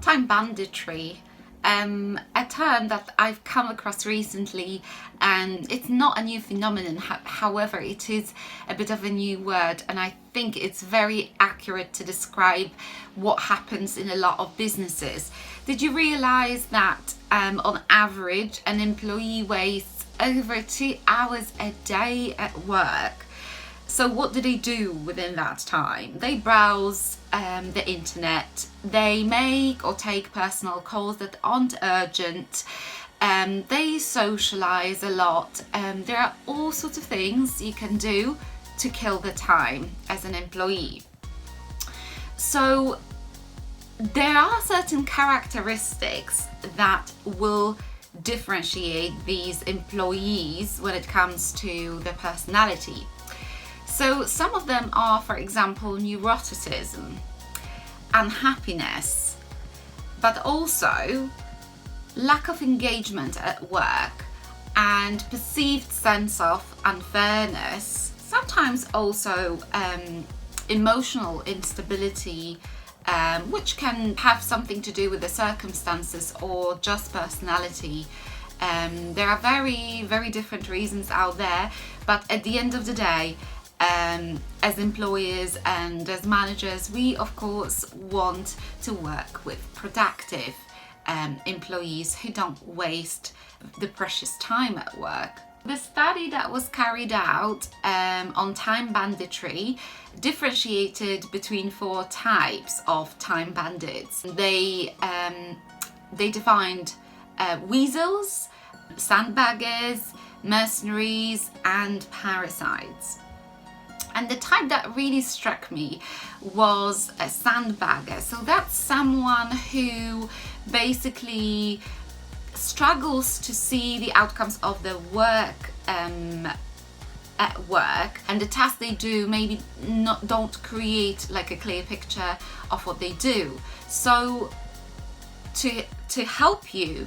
Time banditry, a term that I've come across recently, and it's not a new phenomenon. However, it is a bit of a new word, and I think it's very accurate to describe what happens in a lot of businesses. Did you realize that on average an employee wastes over 2 hours a day at work? So what do they do within that time? They browse the internet, they make or take personal calls that aren't urgent, they socialize a lot. There are all sorts of things you can do to kill the time as an employee. So there are certain characteristics that will differentiate these employees when it comes to their personality. So some of them are, for example, neuroticism, unhappiness, but also lack of engagement at work and perceived sense of unfairness, sometimes also emotional instability, which can have something to do with the circumstances or just personality. There are very, very different reasons out there, but at the end of the day, as employers and as managers, we of course want to work with productive employees who don't waste the precious time at work. The study that was carried out on time banditry differentiated between 4 types of time bandits. They defined weasels, sandbaggers, mercenaries, and parasites. And the type that really struck me was a sandbagger. So that's someone who basically struggles to see the outcomes of their work at work, and the tasks they do maybe don't create like a clear picture of what they do. So to help you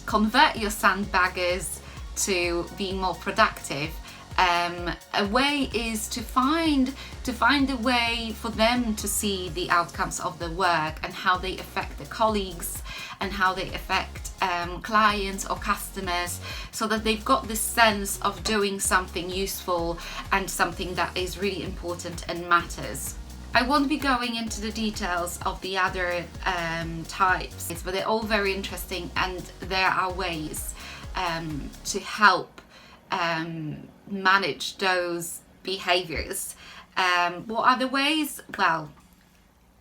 convert your sandbaggers to being more productive, a way is to find a way for them to see the outcomes of their work and how they affect their colleagues and how they affect clients or customers, so that they've got this sense of doing something useful and something that is really important and matters. I won't be going into the details of the other types, but they're all very interesting, and there are ways to help manage those behaviors. What are the ways? Well,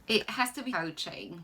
it has to be coaching.